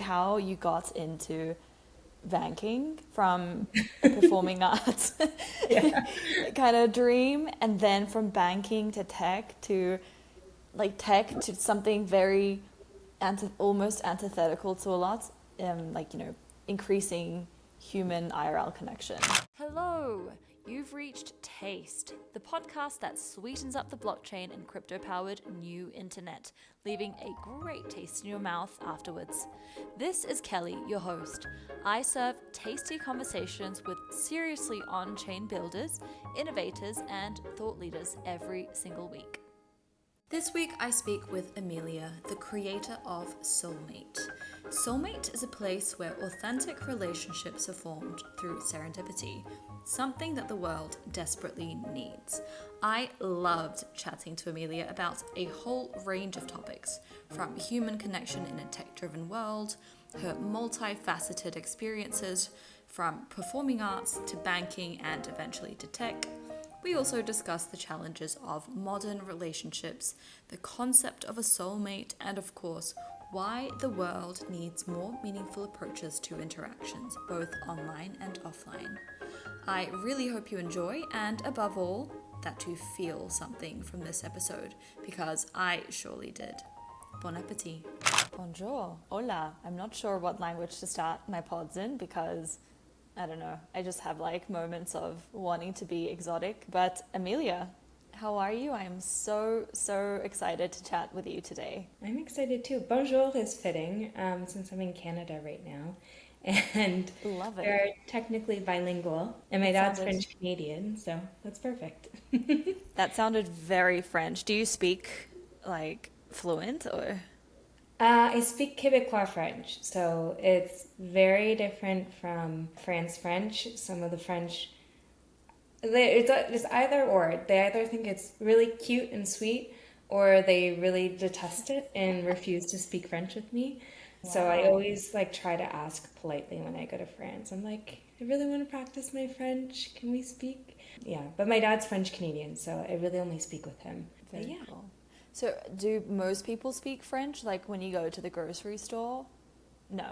how you got into banking from a performing arts Yeah. kind of dream, and then from banking to tech to something very almost antithetical to a lot, increasing human IRL connection. Hello, you've reached Taste, the podcast that sweetens up the blockchain and crypto-powered new internet, leaving a great taste in your mouth afterwards. This is Kelly, your host. I serve tasty conversations with seriously on-chain builders, innovators, and thought leaders every single week. This week I speak with Amelia, the creator of Soulmate. Soulmate is a place where authentic relationships are formed through serendipity, something that the world desperately needs. I loved chatting to Amelia about a whole range of topics, from human connection in a tech-driven world, her multi-faceted experiences, from performing arts to banking and eventually to tech. We also discuss the challenges of modern relationships, the concept of a soulmate, and of course, why the world needs more meaningful approaches to interactions, both online and offline. I really hope you enjoy, and above all, that you feel something from this episode, because I surely did. Bon appetit. Bonjour. Hola. I'm not sure what language to start my pods in because I don't know. I just have moments of wanting to be exotic. But Amelia, how are you? I am so excited to chat with you today. I'm excited too. Bonjour is fitting since I'm in Canada right now. And Love it. they're technically bilingual. And my dad's French Canadian, so that's perfect. That sounded very French. Do you speak fluent or? I speak Quebecois French, so it's very different from France French. Some of the French, it's either or. They either think it's really cute and sweet, or they really detest it and refuse to speak French with me. Wow. So I always try to ask politely when I go to France. I'm like, I really want to practice my French. Can we speak? Yeah, but my dad's French Canadian, so I really only speak with him. But yeah. Cool. So do most people speak French, when you go to the grocery store? No.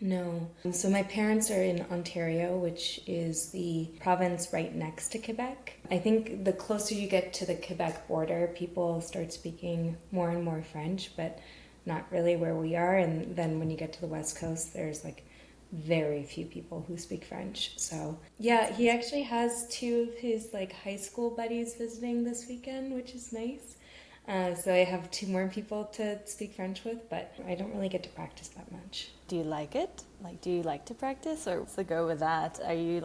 No. So my parents are in Ontario, which is the province right next to Quebec. I think the closer you get to the Quebec border, people start speaking more and more French, but not really where we are. And then when you get to the West Coast, there's very few people who speak French. So yeah, he actually has two of his high school buddies visiting this weekend, which is nice. So I have two more people to speak French with, but I don't really get to practice that much. Do you like it? Do you like to practice, or what's the go with that? Are you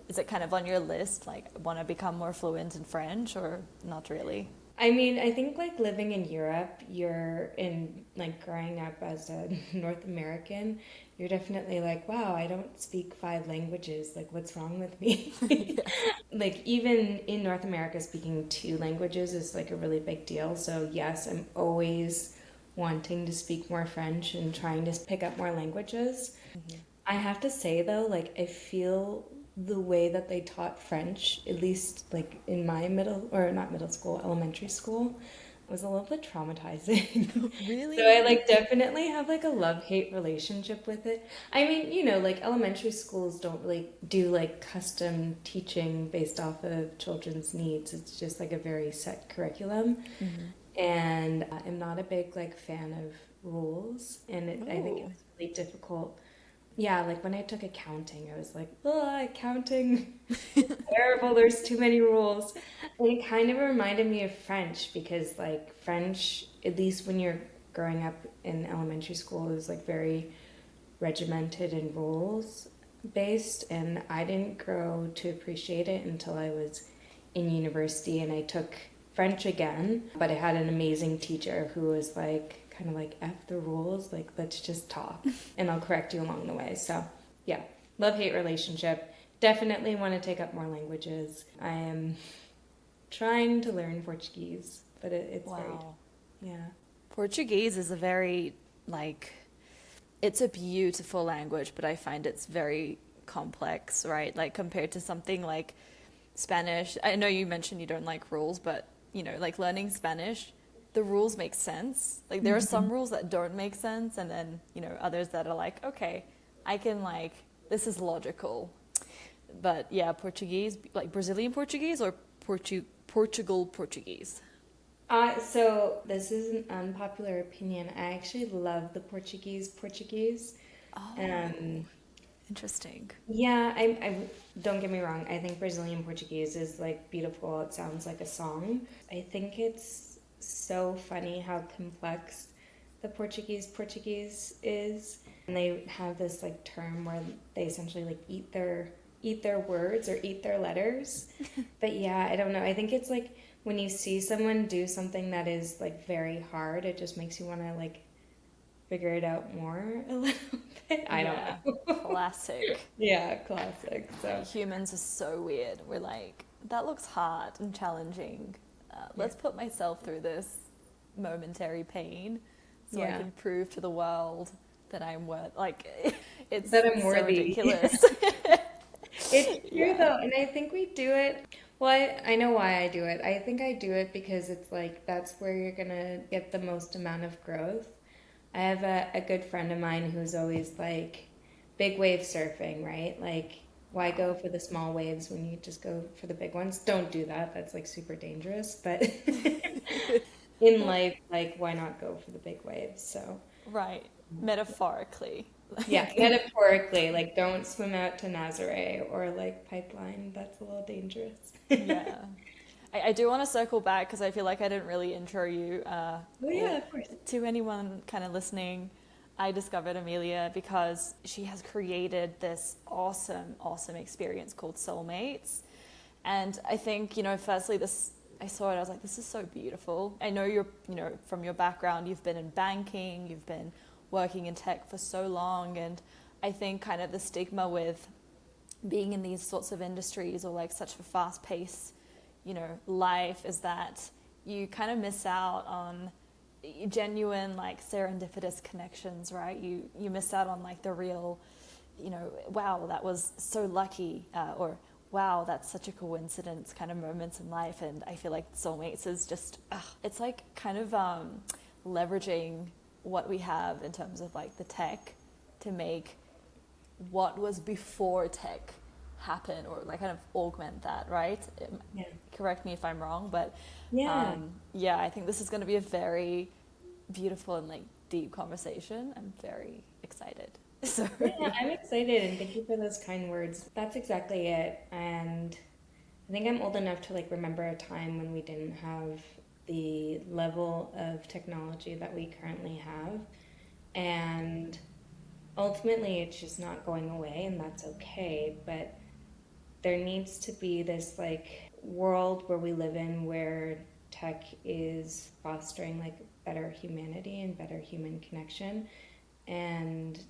is it kind of on your list, want to become more fluent in French, or not really? I mean, I think living in Europe, you're in growing up as a North American, you're definitely wow, I don't speak 5 languages. What's wrong with me? Yeah. Even in North America, speaking 2 languages is a really big deal. So yes, I'm always wanting to speak more French and trying to pick up more languages. Mm-hmm. I have to say though, I feel the way that they taught French, at least in my elementary school, was a little bit traumatizing. Really? So I definitely have a love-hate relationship with it. I mean, elementary schools don't really do custom teaching based off of children's needs. It's just a very set curriculum. Mm-hmm. And I'm not a big fan of rules, and I think it's really difficult. Yeah, when I took accounting, I was accounting, terrible, there's too many rules. And it kind of reminded me of French because, French, at least when you're growing up in elementary school, is, very regimented and rules-based. And I didn't grow to appreciate it until I was in university and I took French again. But I had an amazing teacher who was, kind of F the rules, let's just talk and I'll correct you along the way. So yeah, love-hate relationship. Definitely want to take up more languages. I am trying to learn Portuguese, but it's wow. Yeah. Portuguese is a very, it's a beautiful language, but I find it's very complex, right? Compared to something like Spanish. I know you mentioned you don't like rules, but, learning Spanish, the rules make sense. Like there are some rules that don't make sense, and then, you know, others that are like, okay, I can like, this is logical. But yeah, Portuguese, like Brazilian Portuguese or Portugal Portuguese? So this is an unpopular opinion. I actually love the Portuguese. Oh, Um, interesting. yeah, I don't get me wrong. I think Brazilian Portuguese is like beautiful. It sounds like a song. I think it's so funny how complex the Portuguese is. And they have this like term where they essentially like eat their words or eat their letters. But yeah, I don't know. I think it's like when you see someone do something that is like very hard, it just makes you want to like figure it out more a little bit. I don't Yeah, know. classic. Yeah, classic. So, Like humans are so weird. We're like, that looks hard and challenging. yeah. Let's put myself through this momentary pain so I Yeah. can prove to the world that I'm worth. Like, it's That I'm so worthy. ridiculous. It's true Yeah. though, and I think we do it. Well, I know why I do it. I think I do it because it's like that's where you're gonna get the most amount of growth. I have a good friend of mine who's always like big wave surfing, right? Like, why go for the small waves when you just go for the big ones? Don't do that. That's like super dangerous. But in life, like, why not go for the big waves? So, Right. Metaphorically. yeah, Like, metaphorically, like, don't swim out to Nazare or like Pipeline. That's a little dangerous. yeah. I do want to circle back because I feel like I didn't really intro you Oh, or yeah, of course. to anyone kind of listening. I discovered Amelia because she has created this awesome experience called Soulmates. And I think, you know, firstly, this, I saw it, I was like, this is so beautiful. I know you're, you know, from your background, you've been in banking, you've been working in tech for so long. And I think kind of the stigma with being in these sorts of industries or like such a fast pace, you know, life is that you kind of miss out on genuine like serendipitous connections, right? You miss out on like the real, you know, wow, that was so lucky, or wow, that's such a coincidence kind of moments in life. And I feel like Soulmates is just, it's like kind of leveraging what we have in terms of like the tech to make what was before tech happen or like kind of augment that, right? Yeah. Correct me if I'm wrong, but Yeah. yeah, I think this is going to be a very beautiful and like deep conversation. I'm very excited. So Yeah, I'm excited and thank you for those kind words. That's exactly it. And I think I'm old enough to like remember a time when we didn't have the level of technology that we currently have. And ultimately, it's just not going away, and that's okay. But there needs to be this like world where we live in where tech is fostering like better humanity and better human connection. And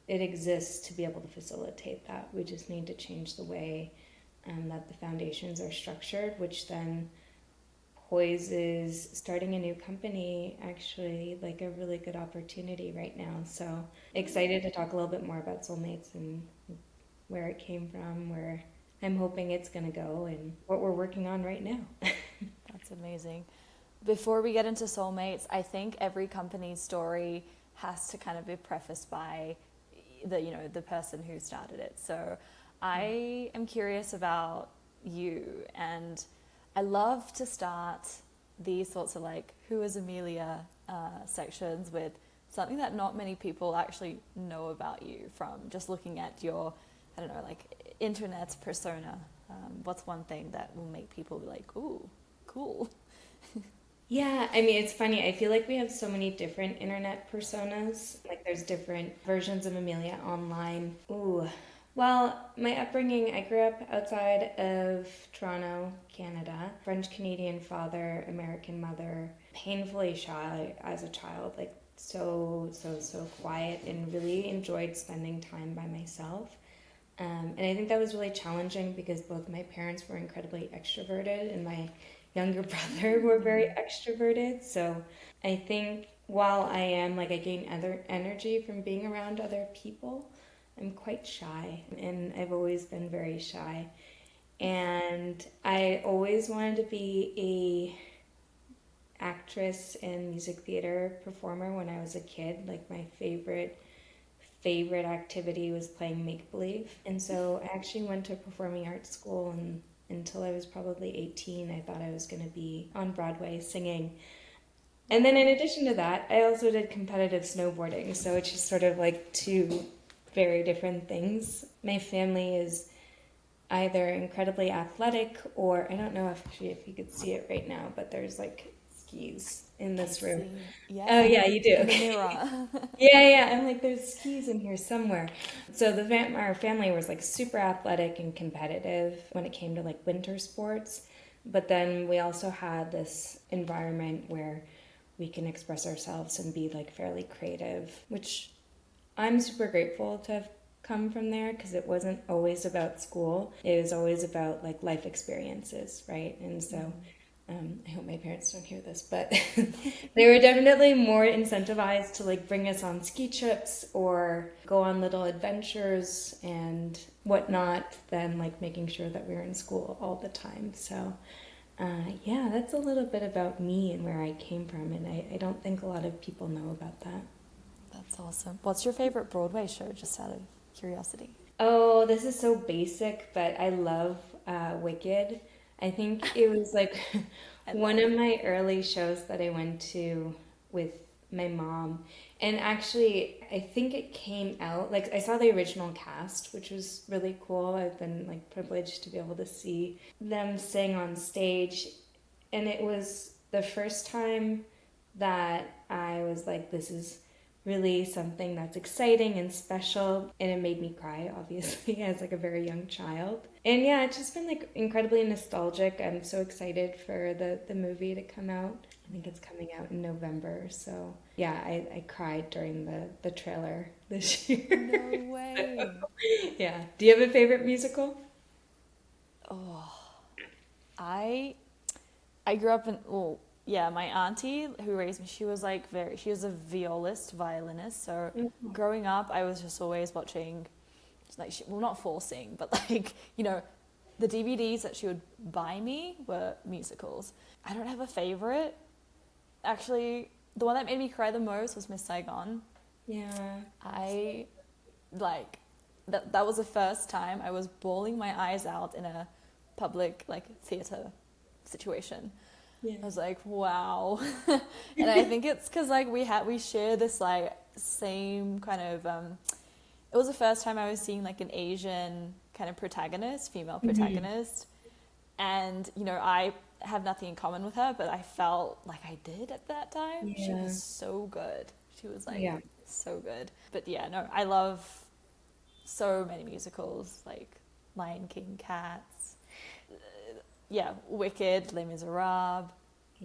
it exists to be able to facilitate that. We just need to change the way that the foundations are structured, which then poises starting a new company actually like a really good opportunity right now. So excited to talk a little bit more about Soulmates and where it came from, where I'm hoping it's going to go, and what we're working on right now. that's amazing. Before we get into Soulmates, I think every company's story has to kind of be prefaced by the, you know, the person who started it. So I am curious about you, and I love to start these sorts of like who is Amelia sections with something that not many people actually know about you from just looking at your, I don't know, like internet persona. What's one thing that will make people be like, ooh, cool? Yeah, I mean, it's funny. I feel like we have so many different internet personas. Like, there's different versions of Amelia online. Ooh. Well, my upbringing, I grew up outside of Toronto, Canada. French Canadian father, American mother. Painfully shy as a child. Like, so quiet, and really enjoyed spending time by myself. And I think that was really challenging because both my parents were incredibly extroverted and my younger brother were very extroverted. So I think while I am like I gain other energy from being around other people, I'm quite shy and I've always been very shy. And I always wanted to be actress and music theater performer when I was a kid. Like my favorite activity was playing make believe. And so I actually went to performing arts school, and until I was probably 18, I thought I was going to be on Broadway singing. And then in addition to that, I also did competitive snowboarding. So it's just sort of like two very different things. My family is either incredibly athletic, or I don't know if you could see it right now, but there's like skis in this room. See, Oh yeah, yeah, you do. in the Okay. mirror. Yeah, yeah. I'm like, there's skis in here somewhere. So our family was like super athletic and competitive when it came to like winter sports. But then we also had this environment where we can express ourselves and be like fairly creative, which I'm super grateful to have come from there, because it wasn't always about school. It was always about like life experiences, right? And so I hope my parents don't hear this, but they were definitely more incentivized to like bring us on ski trips or go on little adventures and whatnot than like making sure that we were in school all the time. So yeah, that's a little bit about me and where I came from, and I don't think a lot of people know about that. That's awesome. What's your favorite Broadway show, just out of curiosity? Oh, this is so basic, but I love Wicked. I think it was like I one love. of my early shows that I went to with my mom. And actually, I think it came out, like, I saw the original cast, which was really cool. I've been, like, privileged to be able to see them sing on stage. And it was the first time that I was like, this is really something that's exciting and special, and it made me cry, obviously, as like a very young child. And yeah, it's just been like incredibly nostalgic. I'm so excited for the movie to come out. I think it's coming out in November. So yeah, I cried during the trailer this year. No way. Yeah. Do you have a favorite musical? Oh, I I grew up in, well, yeah, my auntie who raised me, she was like she was a violist, violinist. So Mhm. growing up, I was just always watching, like, well, not forcing, but like, the DVDs that she would buy me were musicals. I don't have a favorite. Actually, the one that made me cry the most was Miss Saigon. Yeah. I, like, that was the first time I was bawling my eyes out in a public, like, theater situation. Yeah. I was like, wow. And I think it's because like we share this like same kind of it was the first time I was seeing like an Asian kind of protagonist, female Mhm. protagonist. And I have nothing in common with her, but I felt like I did at that time. She was Yeah. so good. She was like Yeah. so good. But yeah, no, I love so many musicals, like Lion King, Cats, yeah, Wicked, Les Miserables.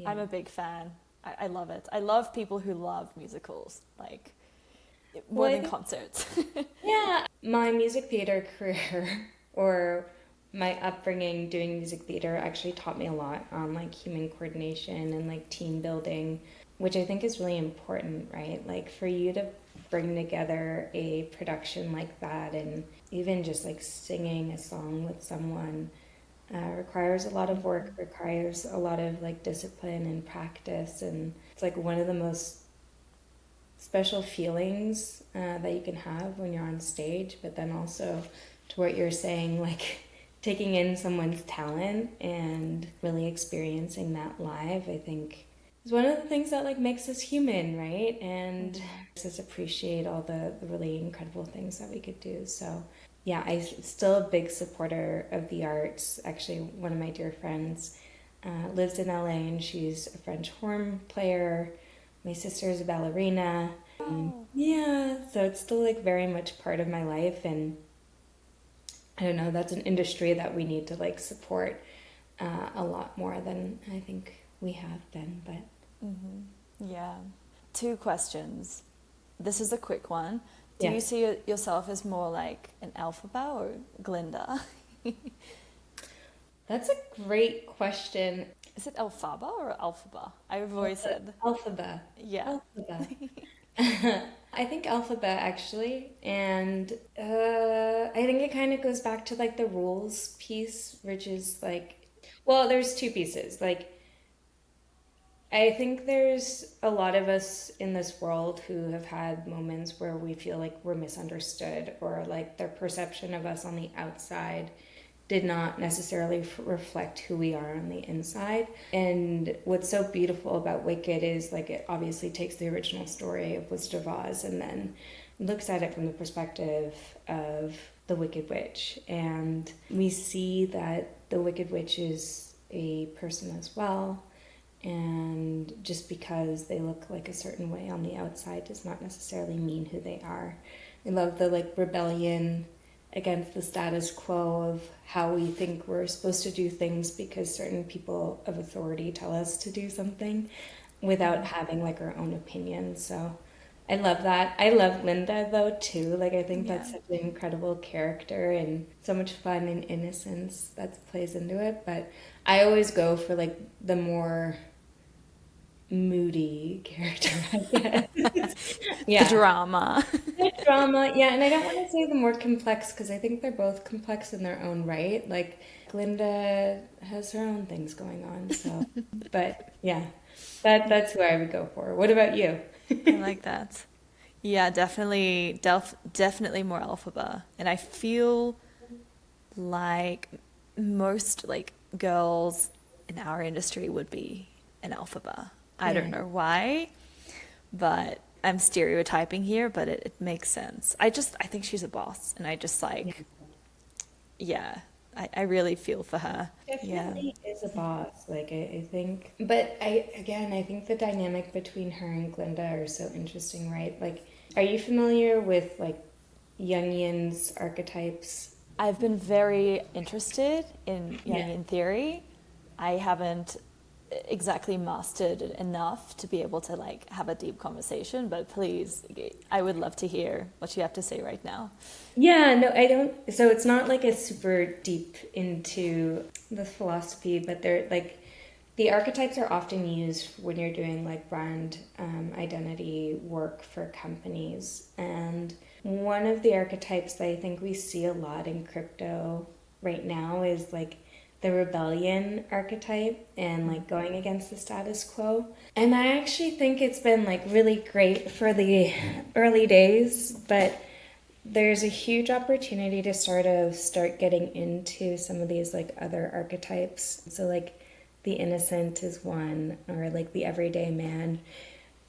I'm Yeah. a big fan. I love it. I love people who love musicals, like more Well, I than think, concerts. yeah, my music theater career or my upbringing doing music theater actually taught me a lot on like human coordination and like team building, which I think is really important, right? Like for you to bring together a production like that and even just like singing a song with someone requires a lot of work, requires a lot of like discipline and practice, and it's like one of the most special feelings that you can have when you're on stage, but then also to what you're saying, like taking in someone's talent and really experiencing that live, I think is one of the things that like makes us human, right? And makes us appreciate all the really incredible things that we could do. So yeah, I'm still a big supporter of the arts. Actually, one of my dear friends lives in LA, and she's a French horn player. My sister is a ballerina. Oh. Yeah, so it's still like very much part of my life, and I don't know, that's an industry that we need to like support a lot more than I think we have been. But Yeah. Two questions. This is a quick one. Do you yes, see yourself as more like an elphaba or glinda? that's a great question. Is it elphaba or alphaba? I've always said, Alphabet. yeah. Alphabet. I think alphabet actually, and I think it kind of goes back to like the rules piece, which is like, well, there's two pieces. Like I think there's a lot of us in this world who have had moments where we feel like we're misunderstood, or like their perception of us on the outside did not necessarily reflect who we are on the inside. And what's so beautiful about Wicked is like it obviously takes the original story of Wizard of Oz and then looks at it from the perspective of the Wicked Witch. And we see that the Wicked Witch is a person as well. And just because they look like a certain way on the outside does not necessarily mean who they are. I love the like rebellion against the status quo of how we think we're supposed to do things because certain people of authority tell us to do something without having like our own opinion. So I love that. I love Linda though too. Like I think that's such an incredible character and so much fun and innocence that plays into it. But I always go for like the more moody character, I guess. The drama. The drama, yeah, and I don't want to say the more complex because I think they're both complex in their own right. Like Glinda has her own things going on, so but yeah, that's who I would go for. What about you? I like that. Yeah, definitely, definitely more elphaba, and I feel like most like girls in our industry would be an elphaba. I don't know why, but I'm stereotyping here, but it makes sense. I think she's a boss, and I just like, I really feel for her. Definitely is a boss. Like I think, but I think the dynamic between her and Glinda are so interesting, right? Like, are you familiar with like Jungian's archetypes? I've been very interested in Jungian theory. I haven't exactly mastered it enough to be able to like have a deep conversation, but please, I would love to hear what you have to say right now. Yeah, no, I don't. So it's not like a super deep into the philosophy, but they're like the archetypes are often used when you're doing like brand identity work for companies. And one of the archetypes that I think we see a lot in crypto right now is like the rebellion archetype and like going against the status quo. And I actually think it's been like really great for the early days, but there's a huge opportunity to start getting into some of these like other archetypes. So like the innocent is one, or like the everyday man.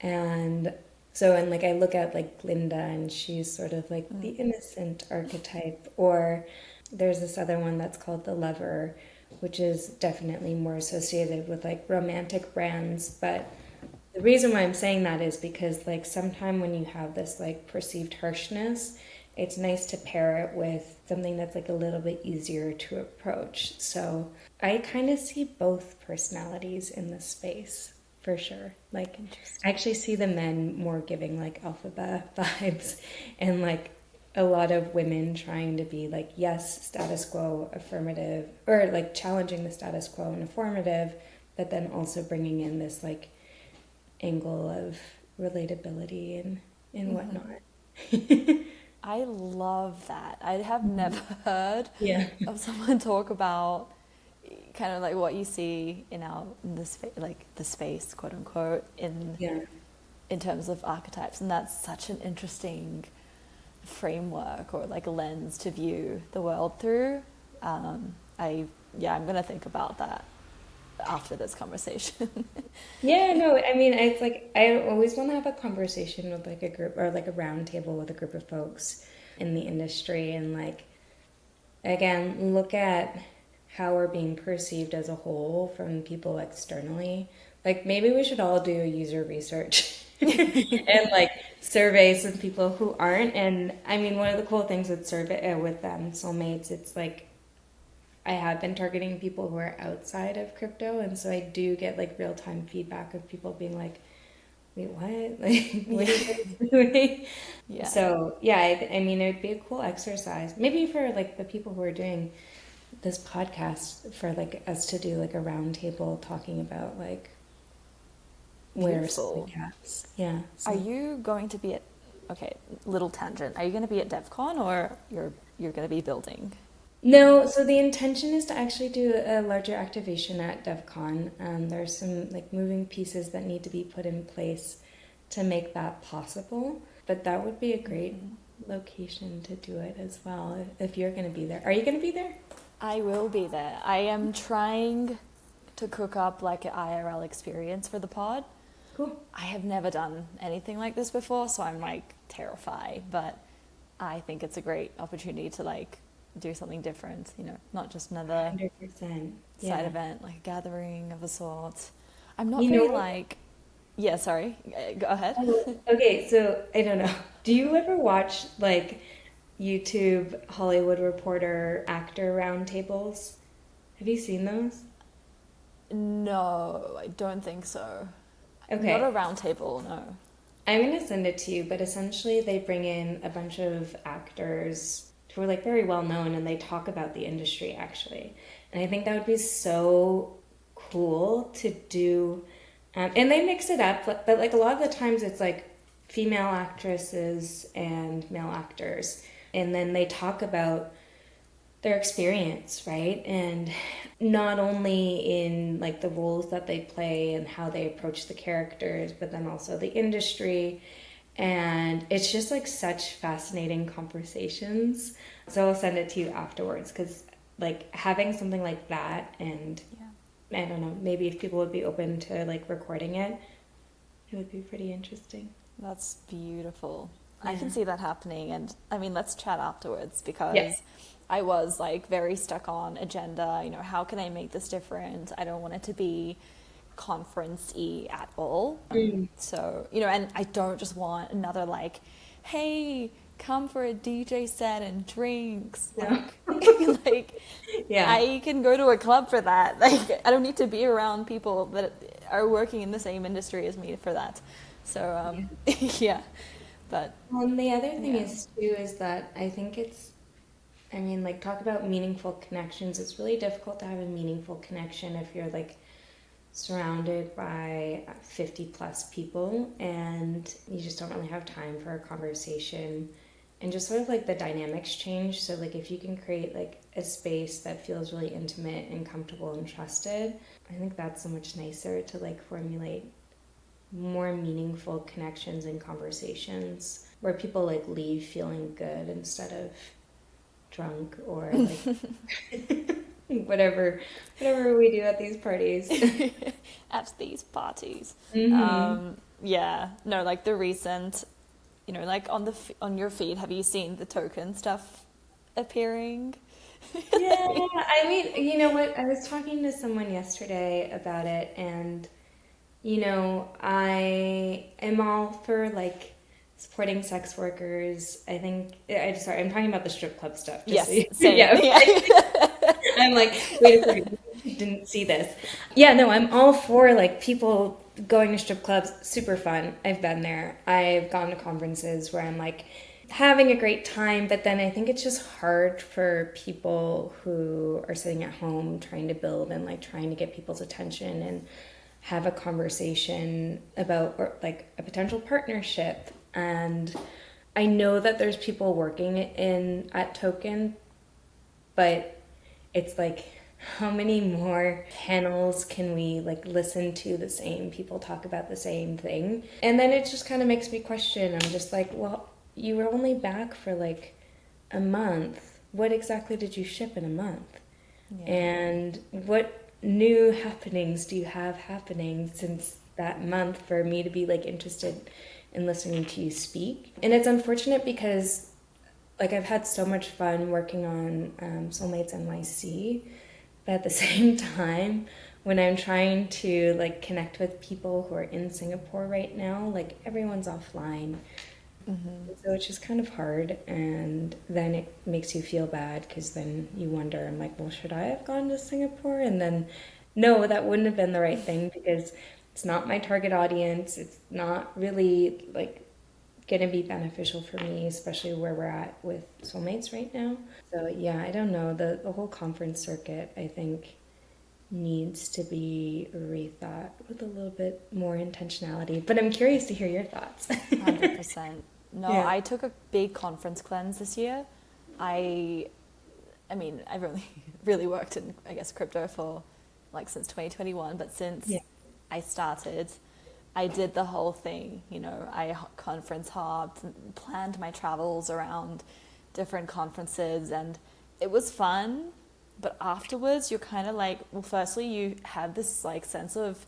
And so, and like I look at like Glinda and she's sort of like the innocent archetype, or there's this other one that's called the lover, which is definitely more associated with like romantic brands. But the reason why I'm saying that is because like sometime when you have this like perceived harshness, it's nice to pair it with something that's like a little bit easier to approach. So I kind of see both personalities in this space for sure. Like I actually see the men more giving like elphaba vibes and like a lot of women trying to be like, yes, status quo, affirmative, or like challenging the status quo and affirmative, but then also bringing in this like angle of relatability and whatnot. I love that. I have never heard of someone talk about kind of like what you see in the space, quote unquote, in terms of archetypes, and that's such an interesting framework or like a lens to view the world through. I'm gonna think about that after this conversation. Yeah, no, I mean, it's like I always want to have a conversation with like a group or like a round table with a group of folks in the industry and like again look at how we're being perceived as a whole from people externally. Like maybe we should all do a user research and like survey some people who aren't. And I mean, one of the cool things with Soulmates, it's like I have been targeting people who are outside of crypto, and so I do get like real time feedback of people being like, "Wait, what? Like, what are you guys doing?" Yeah. So yeah, I mean, it would be a cool exercise, maybe for like the people who are doing this podcast, for like us to do like a round table talking about like where's the gaps. Yeah. So. Are you going to be at, okay, little tangent, are you going to be at DevCon or you're going to be building? No, so the intention is to actually do a larger activation at DevCon. There's some like moving pieces that need to be put in place to make that possible. But that would be a great location to do it as well if you're going to be there. Are you going to be there? I will be there. I am trying to cook up like an IRL experience for the pod. Cool. I have never done anything like this before, so I'm like terrified, but I think it's a great opportunity to like do something different, you know, not just another 100%. side event, like a gathering of a sort. I'm not You very know, like, yeah, sorry, go ahead. okay, so I don't know. Do you ever watch like YouTube Hollywood Reporter actor roundtables? Have you seen those? No, I don't think so. Okay. Not a round table, no. I'm gonna send it to you, but essentially they bring in a bunch of actors who are like very well known and they talk about the industry actually. And I think that would be so cool to do. And they mix it up, but like a lot of the times it's like female actresses and male actors. And then they talk about their experience, right? And not only in like the roles that they play and how they approach the characters, but then also the industry. And it's just like such fascinating conversations. So I'll send it to you afterwards because like having something like that and I don't know, maybe if people would be open to like recording it, it would be pretty interesting. That's beautiful. Yeah. I can see that happening, and I mean, let's chat afterwards because Yes. I was like very stuck on agenda, you know, how can I make this different? I don't want it to be conference-y at all. So, you know, and I don't just want another like, hey, come for a DJ set and drinks. Yeah. Like Yeah. I can go to a club for that. Like I don't need to be around people that are working in the same industry as me for that. So yeah. But And the other thing is too is that I think I mean, like talk about meaningful connections. It's really difficult to have a meaningful connection if you're like surrounded by 50 plus people and you just don't really have time for a conversation and just sort of like the dynamics change. So like if you can create like a space that feels really intimate and comfortable and trusted, I think that's so much nicer to like formulate more meaningful connections and conversations where people like leave feeling good instead of drunk or like whatever we do at these parties. at these parties. Mm-hmm. Yeah, no, like the recent, you know, like on on your feed, have you seen the token stuff appearing? Yeah, I mean, you know what? I was talking to someone yesterday about it, and you know, I am all for like supporting sex workers. I think sorry, I'm talking about the strip club stuff. Yes, So same. yeah. I'm like, wait a second, you didn't see this. Yeah, no, I'm all for like people going to strip clubs, super fun. I've been there. I've gone to conferences where I'm like having a great time, but then I think it's just hard for people who are sitting at home trying to build and like trying to get people's attention and have a conversation about or like a potential partnership. And I know that there's people working at Token, but it's like how many more panels can we like listen to the same people talk about the same thing? And then it just kind of makes me question. I'm just like, well, you were only back for like a month. What exactly did you ship in a month? Yeah. And what new happenings do you have happening since that month for me to be like interested in listening to you speak? And it's unfortunate because like I've had so much fun working on Soulmates NYC, but at the same time, when I'm trying to like connect with people who are in Singapore right now, like everyone's offline. Mm-hmm. So it's just kind of hard, and then it makes you feel bad because then you wonder, I'm like, well, should I have gone to Singapore? And then, no, that wouldn't have been the right thing because it's not my target audience. It's not really like going to be beneficial for me, especially where we're at with Soulmates right now. So yeah, I don't know. The whole conference circuit, I think, needs to be rethought with a little bit more intentionality. But I'm curious to hear your thoughts. 100%. No, Yeah. I took a big conference cleanse this year. I I mean, I've only really worked in, I guess, crypto for like since 2021, but since I started, I did the whole thing, you know, I conference hopped, planned my travels around different conferences, and it was fun. But afterwards, you're kind of like, well, firstly, you have this like sense of,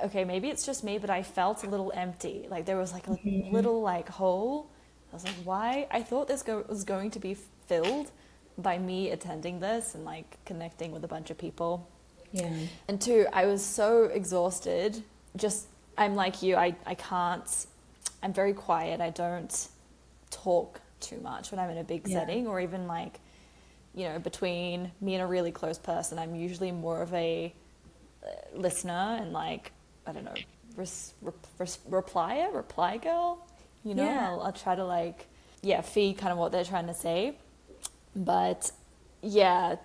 okay, maybe it's just me, but I felt a little empty. Like there was like a little like hole. I was like, why? I thought this was going to be filled by me attending this and like connecting with a bunch of people. Yeah. And two, I was so exhausted. Just, I'm like you, I can't, I'm very quiet. I don't talk too much when I'm in a big setting, or even like, you know, between me and a really close person, I'm usually more of a listener and like, I don't know, reply girl, you know, I'll try to like, feed kind of what they're trying to say. But yeah,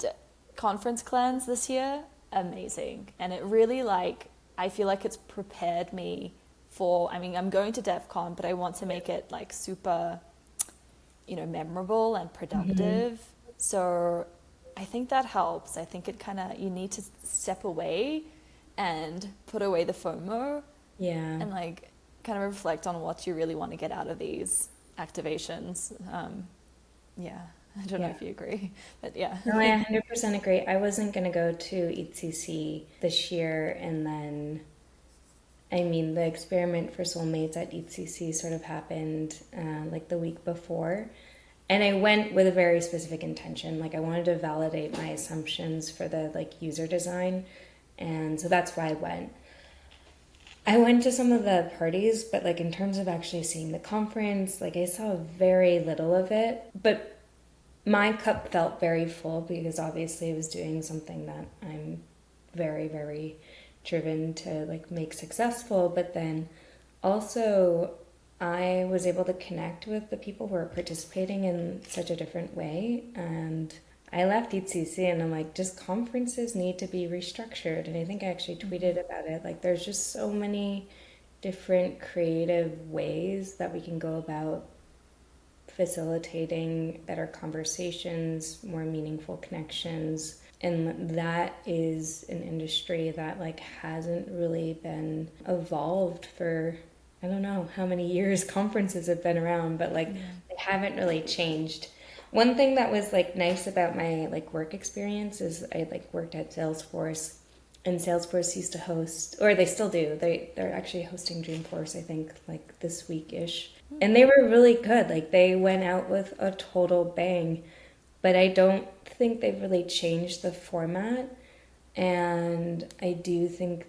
conference cleanse this year, amazing. And it really like, I feel like it's prepared me for, I mean, I'm going to DEF CON, but I want to make it like super, you know, memorable and productive. So I think that helps. I think it kind of, you need to step away and put away the FOMO. Yeah. And like kind of reflect on what you really want to get out of these activations. I don't know if you agree, but yeah. No, I 100% agree. I wasn't going to go to ETCC this year, and then, I mean, the experiment for Soulmates at ETCC sort of happened like the week before. And I went with a very specific intention. Like I wanted to validate my assumptions for the like user design. And so that's why I went. I went to some of the parties, but like in terms of actually seeing the conference, like I saw very little of it. But my cup felt very full because obviously I was doing something that I'm very, very driven to like make successful. But then also I was able to connect with the people who are participating in such a different way. And I left ETC and I'm like, just conferences need to be restructured. And I think I actually tweeted about it. Like there's just so many different creative ways that we can go about facilitating better conversations, more meaningful connections. And that is an industry that like hasn't really been evolved for, I don't know how many years conferences have been around, but like they haven't really changed. One thing that was like nice about my like work experience is I like worked at Salesforce, and Salesforce used to host, or they still do. They're actually hosting Dreamforce, I think, like this week-ish. And they were really good. Like they went out with a total bang, but I don't think they've really changed the format. And I do think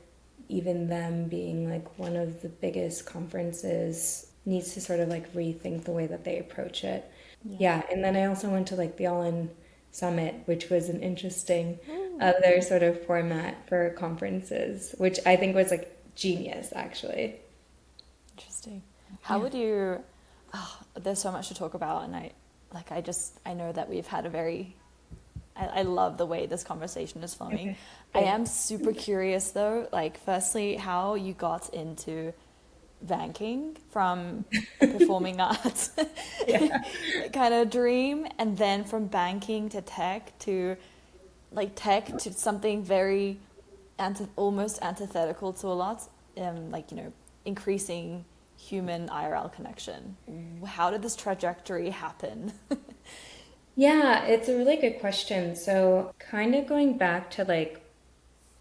even them being like one of the biggest conferences needs to sort of like rethink the way that they approach it. Yeah. And then I also went to like the All-In Summit, which was an interesting other sort of format for conferences, which I think was like genius actually. Interesting. How would you, there's so much to talk about, and I know that we've had a very, I love the way this conversation is flowing. Okay. I am super curious though, like firstly, how you got into banking from performing arts kind of dream, and then from banking to tech to something very almost antithetical to a lot, like, you know, increasing human IRL connection. How did this trajectory happen? Yeah, it's a really good question. So kind of going back to like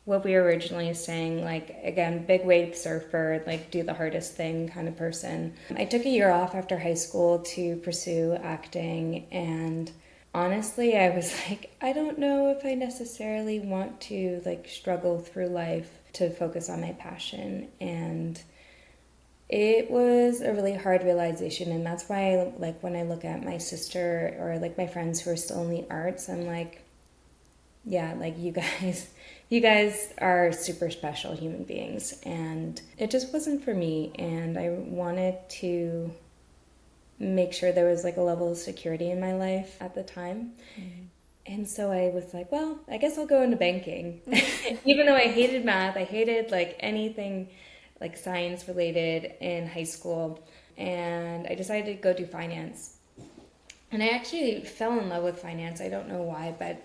what we were originally saying, like again, big wave surfer, like do the hardest thing kind of person. I took a year off after high school to pursue acting, and honestly, I was like, I don't know if I necessarily want to like struggle through life to focus on my passion. And it was a really hard realization, and that's why like when I look at my sister or like my friends who are still in the arts, I'm like, yeah, like you guys are super special human beings, and it just wasn't for me. And I wanted to make sure there was like a level of security in my life at the time. And so I was like, well, I guess I'll go into banking. Even though I hated math, I hated like anything like science related in high school, and I decided to go do finance. And I actually fell in love with finance. I don't know why, but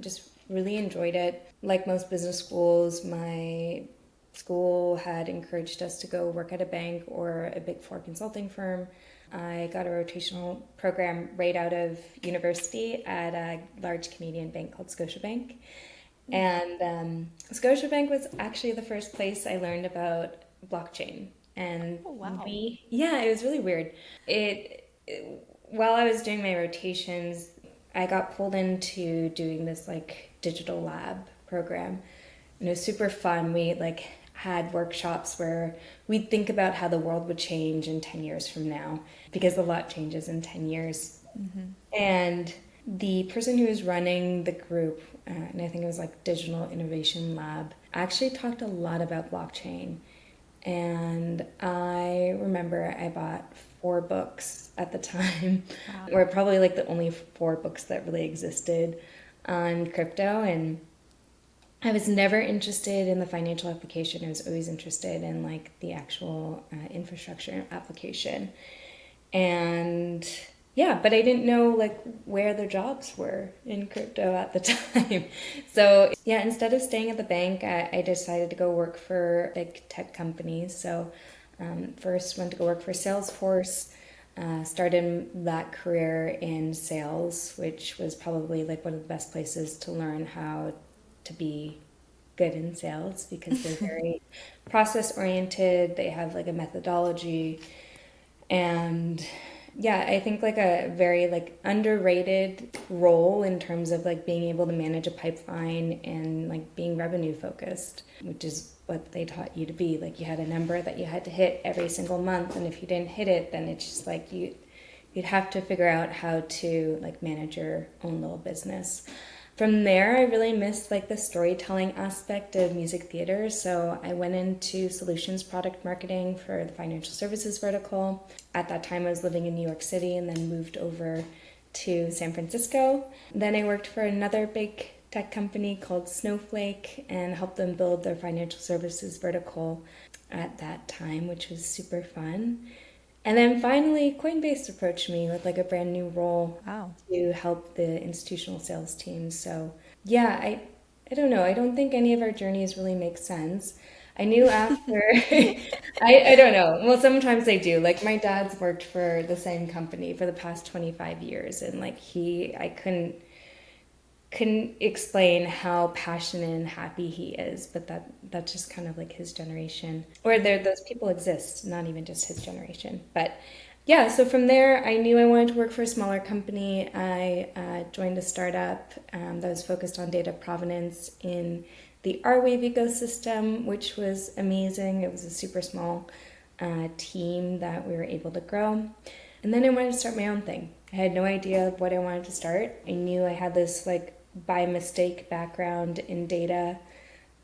just really enjoyed it. Like most business schools, my school had encouraged us to go work at a bank or a Big Four consulting firm. I got a rotational program right out of university at a large Canadian bank called Scotiabank. And Scotiabank was actually the first place I learned about blockchain. And Oh, wow. yeah, it was really weird. While I was doing my rotations, I got pulled into doing this like digital lab program. And it was super fun. We like had workshops where we'd think about how the world would change in 10 years from now, because a lot changes in 10 years. And the person who was running the group, and I think it was like Digital Innovation Lab, actually talked a lot about blockchain. And I remember I bought 4 books at the time, or probably like the only 4 books that really existed on crypto. And I was never interested in the financial application. I was always interested in like the actual infrastructure application. And yeah, but I didn't know like where the jobs were in crypto at the time. So yeah, instead of staying at the bank, I decided to go work for like tech companies. So first went to go work for Salesforce, started that career in sales, which was probably like one of the best places to learn how to be good in sales, because they're very process oriented. They have like a methodology, and yeah, I think like a very like underrated role in terms of like being able to manage a pipeline and like being revenue focused, which is what they taught you to be. Like you had a number that you had to hit every single month, and if you didn't hit it, then it's just like you'd have to figure out how to like manage your own little business. From there, I really missed like the storytelling aspect of music theater. So I went into solutions product marketing for the financial services vertical. At that time, I was living in New York City and then moved over to San Francisco. Then I worked for another big tech company called Snowflake and helped them build their financial services vertical at that time, which was super fun. And then finally, Coinbase approached me with like a brand new role to help the institutional sales team. So yeah, I don't know. I don't think any of our journeys really make sense. I knew after, I don't know. Well, sometimes they do. Like my dad's worked for the same company for the past 25 years, and like I couldn't explain how passionate and happy he is, but that's just kind of like his generation, or those people exist, not even just his generation. But yeah, so from there I knew I wanted to work for a smaller company. I joined a startup that was focused on data provenance in the R-Wave ecosystem, which was amazing. It was a super small team that we were able to grow. And then I wanted to start my own thing. I had no idea what I wanted to start. I knew I had this like by mistake background in data,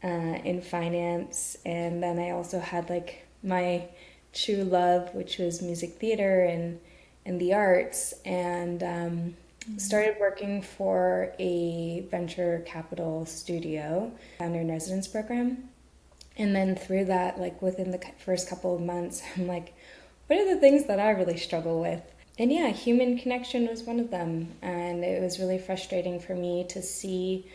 in finance, and then I also had like my true love, which was music theater and the arts, and started working for a venture capital studio, founder in residence program. And then through that, like within the first couple of months, I'm like, what are the things that I really struggle with? And yeah, human connection was one of them. And it was really frustrating for me to see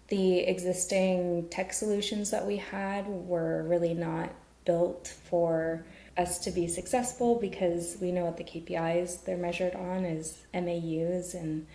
the existing tech solutions that we had were really not built for us to be successful, because we know what the KPIs they're measured on is MAUs and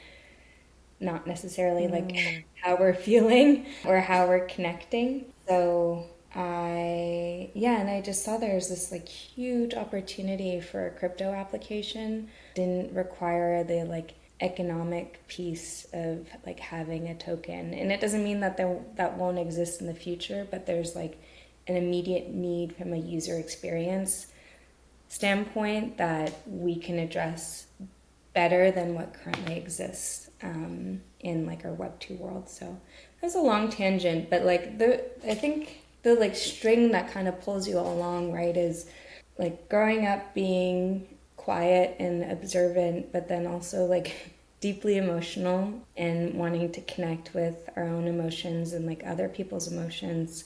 not necessarily like how we're feeling or how we're connecting. So and I just saw there's this like huge opportunity for a crypto application. Didn't require the like economic piece of like having a token. And it doesn't mean that that won't exist in the future, but there's like an immediate need from a user experience standpoint that we can address better than what currently exists in like our Web 2 world. So that's a long tangent, but like I think the like string that kind of pulls you all along, right, is like growing up being quiet and observant, but then also like deeply emotional and wanting to connect with our own emotions and like other people's emotions.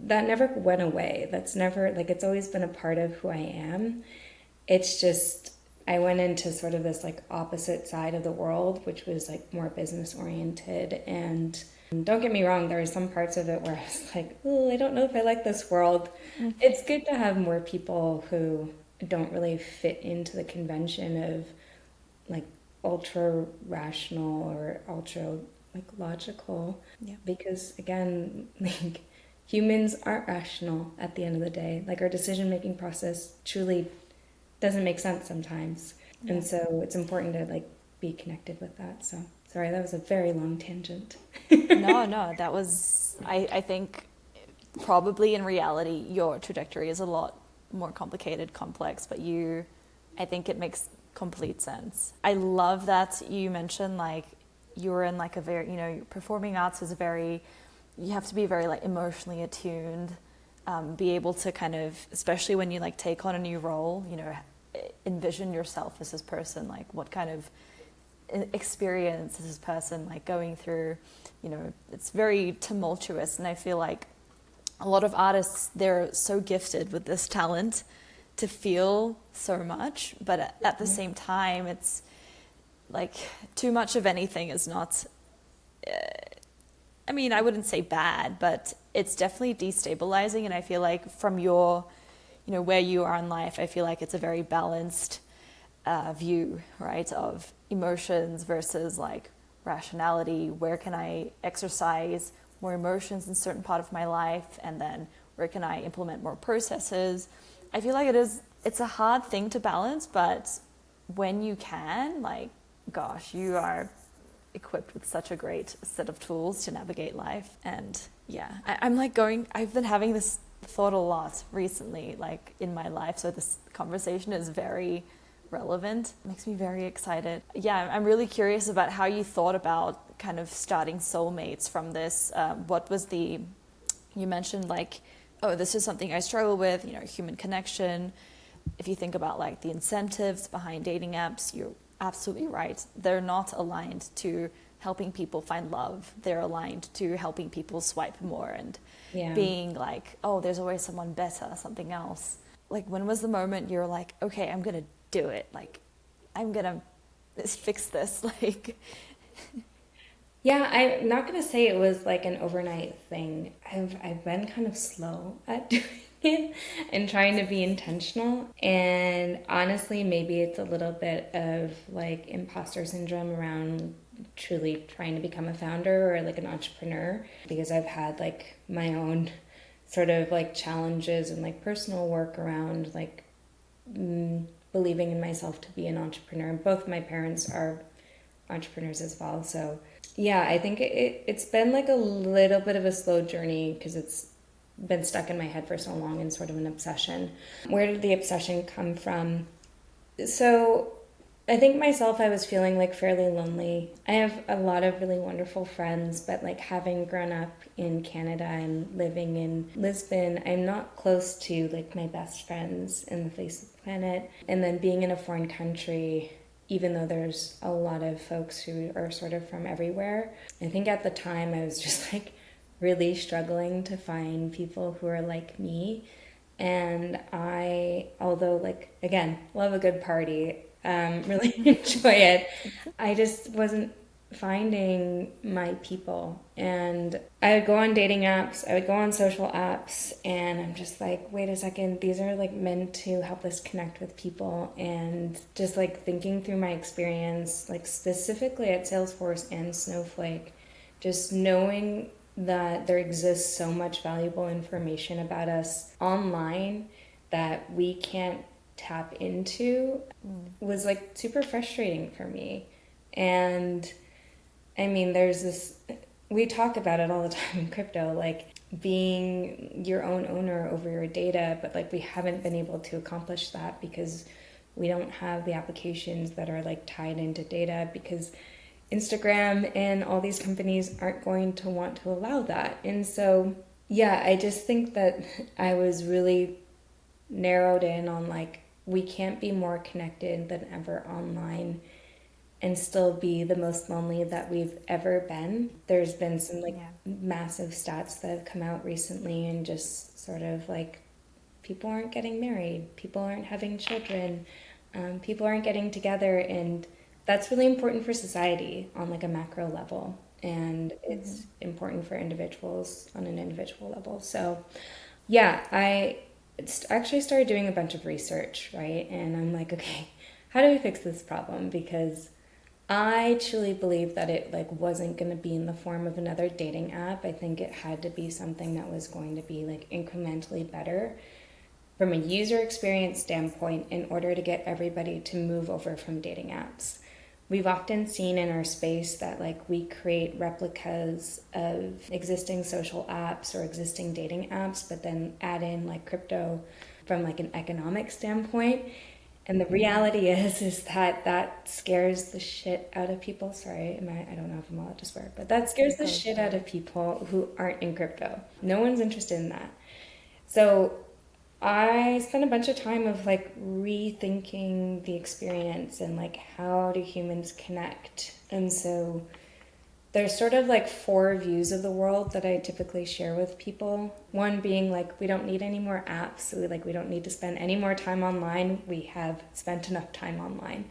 That never went away. That's never like, it's always been a part of who I am. It's just I went into sort of this like opposite side of the world, which was like more business oriented. And don't get me wrong, there are some parts of it where I was like, oh, I don't know if I like this world. It's good to have more people who don't really fit into the convention of like ultra rational or ultra like logical. Yeah. Because again, like humans aren't rational at the end of the day. Like our decision making process truly doesn't make sense sometimes. Yeah. And so it's important to like be connected with that. So sorry, that was a very long tangent. No, that was, I think probably in reality, your trajectory is a lot more complicated, complex, but I think it makes complete sense. I love that you mentioned like you were in like a very, performing arts is you have to be very like emotionally attuned, be able to kind of, especially when you like take on a new role, envision yourself as this person, like what kind of experience is this person like going through, it's very tumultuous. And I feel like a lot of artists, they're so gifted with this talent to feel so much, but at the same time, it's like too much of anything is not, I wouldn't say bad, but it's definitely destabilizing. And I feel like from your, where you are in life, I feel like it's a very balanced view, right, of emotions versus like rationality. Where can I exercise more emotions in a certain part of my life, and then where can I implement more processes? I feel like it's a hard thing to balance, but when you can, like, gosh, you are equipped with such a great set of tools to navigate life. And yeah, I've been having this thought a lot recently, like in my life. So this conversation is very relevant. It makes me very excited. Yeah, I'm really curious about how you thought about kind of starting Soulmates from this. You mentioned like, oh, this is something I struggle with, human connection. If you think about like the incentives behind dating apps, you're absolutely right. They're not aligned to helping people find love. They're aligned to helping people swipe more and being like, oh, there's always someone better, something else. Like, when was the moment you're like, okay, I'm going to do it? Like, I'm going to fix this. Like, Yeah, I'm not gonna say it was like an overnight thing. I've been kind of slow at doing it and trying to be intentional. And honestly, maybe it's a little bit of like imposter syndrome around truly trying to become a founder or like an entrepreneur, because I've had like my own sort of like challenges and like personal work around like believing in myself to be an entrepreneur. Both my parents are entrepreneurs as well, so yeah, I think it's been like a little bit of a slow journey because it's been stuck in my head for so long and sort of an obsession. Where did the obsession come from? So I think myself, I was feeling like fairly lonely. I have a lot of really wonderful friends, but like having grown up in Canada and living in Lisbon, I'm not close to like my best friends in the face of the planet. And then being in a foreign country, even though there's a lot of folks who are sort of from everywhere, I think at the time I was just like really struggling to find people who are like me. And although like, again, love a good party, really enjoy it, I just wasn't finding my people. And I would go on dating apps, I would go on social apps, and I'm just like, wait a second, these are like meant to help us connect with people. And just like thinking through my experience, like specifically at Salesforce and Snowflake, just knowing that there exists so much valuable information about us online that we can't tap into was like super frustrating for me. And I mean, there's this, we talk about it all the time in crypto, like being your own owner over your data, but like we haven't been able to accomplish that because we don't have the applications that are like tied into data, because Instagram and all these companies aren't going to want to allow that. And so, yeah, I just think that I was really narrowed in on like, we can't be more connected than ever online and still be the most lonely that we've ever been. There's been some like massive stats that have come out recently, and just sort of like people aren't getting married, people aren't having children, People aren't getting together, and that's really important for society on like a macro level, and it's important for individuals on an individual level. So yeah, actually started doing a bunch of research, right? And I'm like, okay, how do we fix this problem? Because I truly believe that it like wasn't going to be in the form of another dating app. I think it had to be something that was going to be like incrementally better from a user experience standpoint in order to get everybody to move over from dating apps. We've often seen in our space that like we create replicas of existing social apps or existing dating apps, but then add in like crypto from like an economic standpoint. And the reality is that that scares the shit out of people. Sorry, I don't know if I'm allowed to swear, but that scares the shit out of people who aren't in crypto. No one's interested in that. So I spent a bunch of time of like rethinking the experience and like how do humans connect. And so there's sort of like 4 views of the world that I typically share with people. One being like we don't need any more apps. So we don't need to spend any more time online. We have spent enough time online.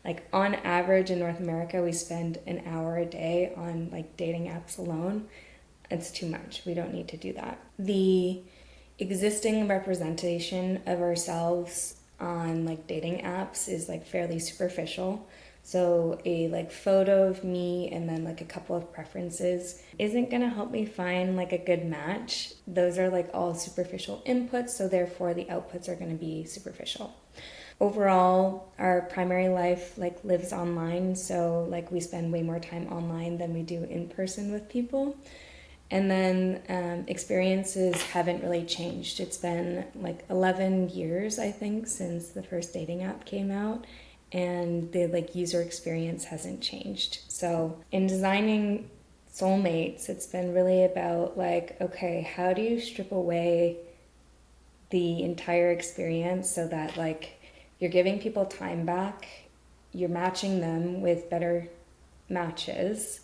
Like on average in North America, we spend an hour a day on like dating apps alone. It's too much. We don't need to do that. The existing representation of ourselves on like dating apps is like fairly superficial. So a like photo of me and then like a couple of preferences isn't going to help me find like a good match. Those are like all superficial inputs, so therefore the outputs are going to be superficial. Overall, our primary life like lives online, so like we spend way more time online than we do in person with people. And then experiences haven't really changed. It's been like 11 years, I think, since the first dating app came out, and the like user experience hasn't changed. So in designing Soulmates, it's been really about like, okay, how do you strip away the entire experience so that like you're giving people time back, you're matching them with better matches,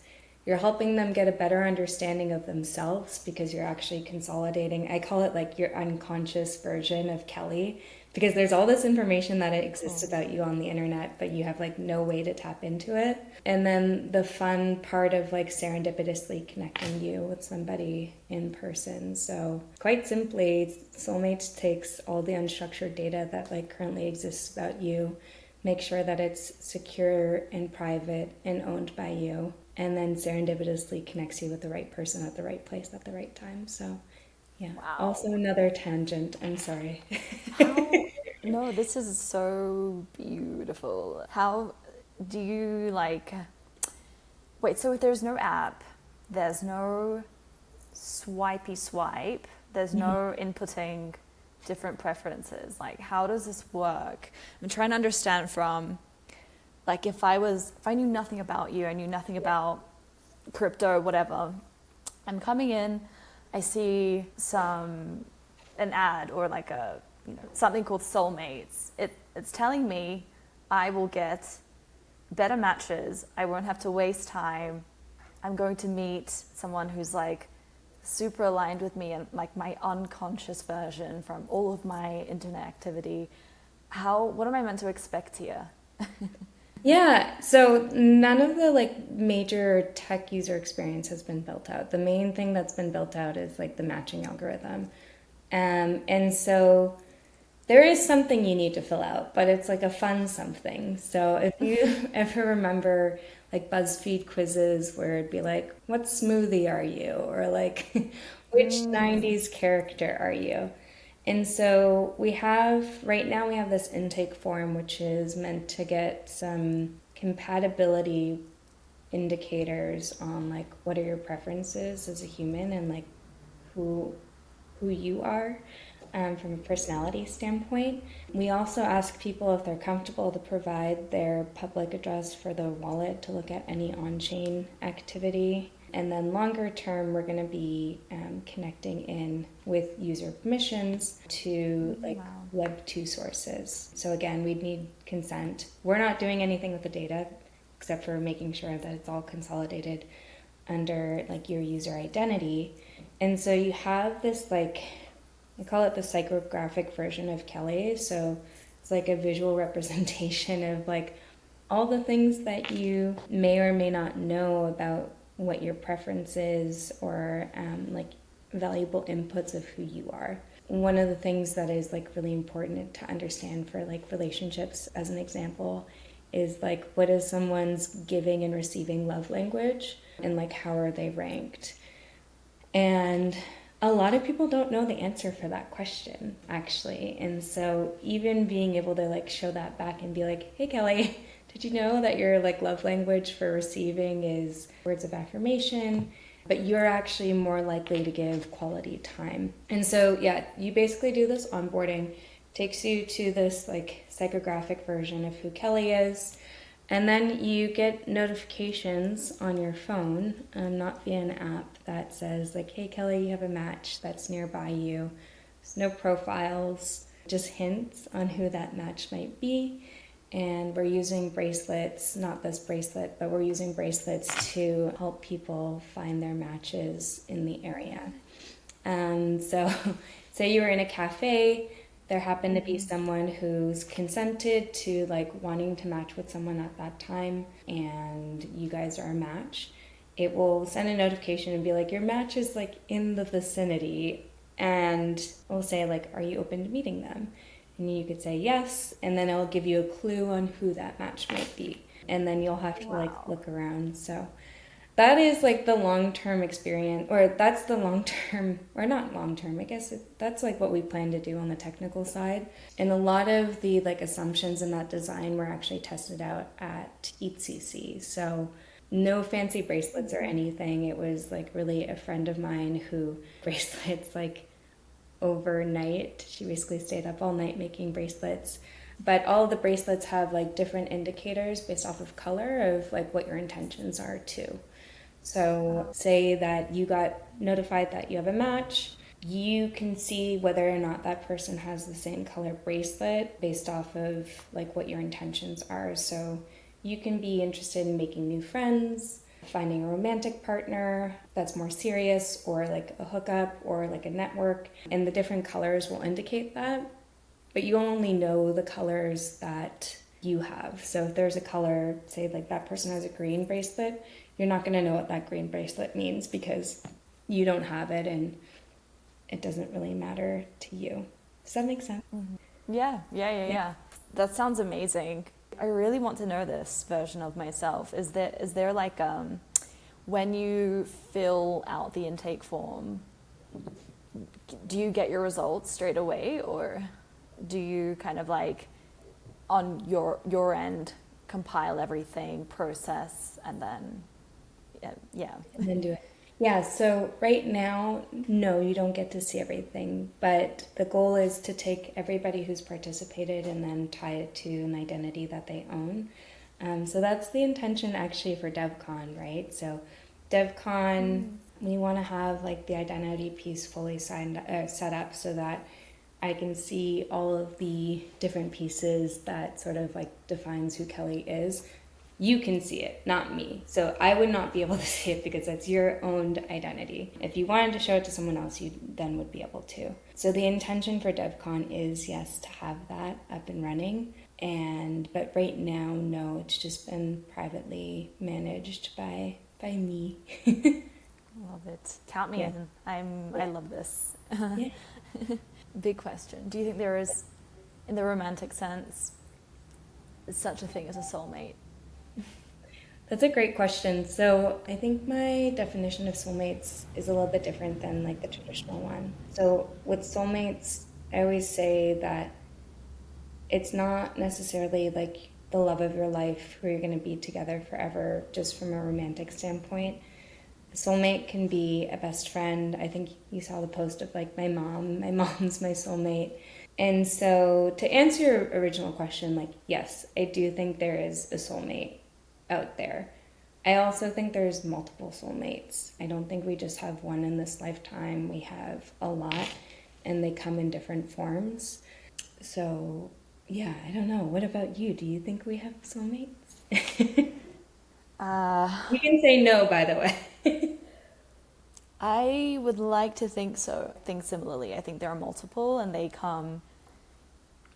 you're helping them get a better understanding of themselves because you're actually consolidating. I call it like your unconscious version of Kelly, because there's all this information that exists about you on the internet, but you have like no way to tap into it. And then the fun part of like serendipitously connecting you with somebody in person. So quite simply, Soulmates takes all the unstructured data that like currently exists about you, make sure that it's secure and private and owned by you, and then serendipitously connects you with the right person at the right place at the right time. So yeah. Wow. Also another tangent. I'm sorry. No, this is so beautiful. How do you like... Wait, so if there's no app, there's no swipey swipe, there's no inputting different preferences. Like, how does this work? I'm trying to understand from... Like if I knew nothing about you, I knew nothing about crypto or whatever, I'm coming in, I see an ad or like something called Soulmates. It's telling me I will get better matches, I won't have to waste time, I'm going to meet someone who's like super aligned with me and like my unconscious version from all of my internet activity. What am I meant to expect here? Yeah, so none of the like major tech user experience has been built out. The main thing that's been built out is like the matching algorithm. And so there is something you need to fill out, but it's like a fun something. So if you ever remember like BuzzFeed quizzes where it'd be like, what smoothie are you? Or like, which 90s character are you? And so right now we have this intake form, which is meant to get some compatibility indicators on like what are your preferences as a human and like who you are from a personality standpoint. We also ask people if they're comfortable to provide their public address for the wallet to look at any on-chain activity. And then longer term, we're going to be connecting in with user permissions to like Web 2 sources. So again, we'd need consent. We're not doing anything with the data except for making sure that it's all consolidated under like your user identity. And so you have this like, I call it the psychographic version of Kelly. So It's like a visual representation of like all the things that you may or may not know about what your preference is, or like valuable inputs of who you are. One of the things that is like really important to understand for like relationships, as an example, is like, what is someone's giving and receiving love language, and like how are they ranked? And a lot of people don't know the answer for that question, actually. And so even being able to like show that back and be like, hey Kelly, did you know that your like love language for receiving is words of affirmation, but you're actually more likely to give quality time. And so yeah, you basically do this onboarding, takes you to this like psychographic version of who Kelly is. And then you get notifications on your phone, not via an app, that says like, hey Kelly, you have a match that's nearby you. There's no profiles, just hints on who that match might be. And we're using bracelets, not this bracelet, but we're using bracelets to help people find their matches in the area. So say you were in a cafe, there happened to be someone who's consented to like wanting to match with someone at that time, and you guys are a match. It will send a notification and be like, your match is like in the vicinity, and we'll say like, are you open to meeting them? And you could say yes, and then it'll give you a clue on who that match might be, and then you'll have to like look around. So that is like the long-term experience, or that's the long-term, or not long-term, I guess that's like what we plan to do on the technical side. And a lot of the like assumptions in that design were actually tested out at ETCC. So no fancy bracelets or anything. It was like really a friend of mine who bracelets like overnight. She basically stayed up all night making bracelets. But all of the bracelets have like different indicators based off of color of like what your intentions are too. So say that you got notified that you have a match, you can see whether or not that person has the same color bracelet based off of like what your intentions are. So you can be interested in making new friends, finding a romantic partner that's more serious, or like a hookup or like a network, and the different colors will indicate that. But you only know the colors that you have. So if there's a color, say like that person has a green bracelet, you're not going to know what that green bracelet means because you don't have it and it doesn't really matter to you. Does that make sense? Mm-hmm. Yeah. That sounds amazing. I really want to know this version of myself. Is there like when you fill out the intake form, do you get your results straight away, or do you kind of like on your end compile everything, process, and then and then do it? Yeah, so right now, no, you don't get to see everything, but the goal is to take everybody who's participated and then tie it to an identity that they own. So that's the intention actually for DevCon, right? So DevCon, we want to have like the identity piece fully set up so that I can see all of the different pieces that sort of like defines who Kelly is. You can see it, not me. So I would not be able to see it because that's your owned identity. If you wanted to show it to someone else, you then would be able to. So the intention for DevCon is, yes, to have that up and running. But right now, no, it's just been privately managed by me. Love it. Count me in. I love this. Yeah. Big question. Do you think there is, in the romantic sense, such a thing as a soulmate? That's a great question. So I think my definition of soulmates is a little bit different than like the traditional one. So with soulmates, I always say that it's not necessarily like the love of your life who you're going to be together forever just from a romantic standpoint. A soulmate can be a best friend. I think you saw the post of like my mom's my soulmate. And so to answer your original question, like, yes, I do think there is a soulmate out there. I also think there's multiple soulmates. I don't think we just have one in this lifetime. We have a lot, and they come in different forms. So, yeah, I don't know. What about you? Do you think we have soulmates? You can say no, by the way. I would like to think so. Think similarly. I think there are multiple, and they come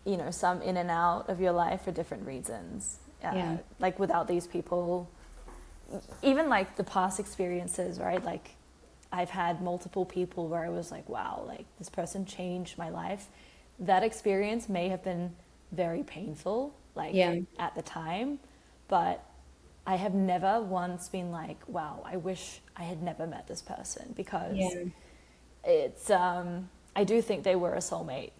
you know, some in and out of your life for different reasons. Like without these people, even like the past experiences, right? Like I've had multiple people where I was like, wow, like this person changed my life. That experience may have been very painful, like at the time, but I have never once been like, wow, I wish I had never met this person, because it's, I do think they were a soulmate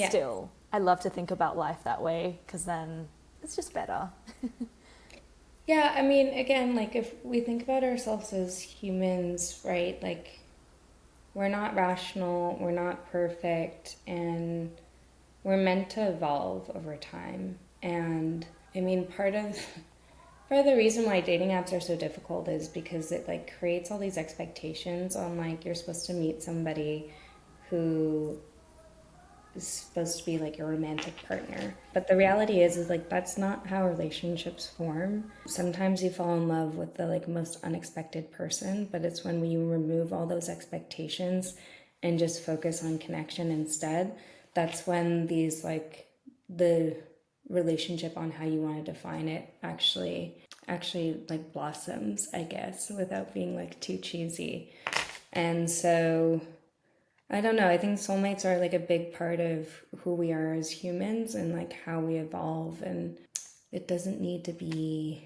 still. I love to think about life that way, because then it's just better. Yeah, I mean, again, like if we think about ourselves as humans, right? Like we're not rational, we're not perfect, and we're meant to evolve over time. And I mean, part of the reason why dating apps are so difficult is because it like creates all these expectations on like you're supposed to meet somebody who is supposed to be like your romantic partner. But the reality is like that's not how relationships form. Sometimes you fall in love with the like most unexpected person, but it's when you remove all those expectations and just focus on connection instead, that's when these like the relationship on how you want to define it actually like blossoms, I guess, without being like too cheesy. And so I don't know, I think soulmates are like a big part of who we are as humans and like how we evolve, and it doesn't need to be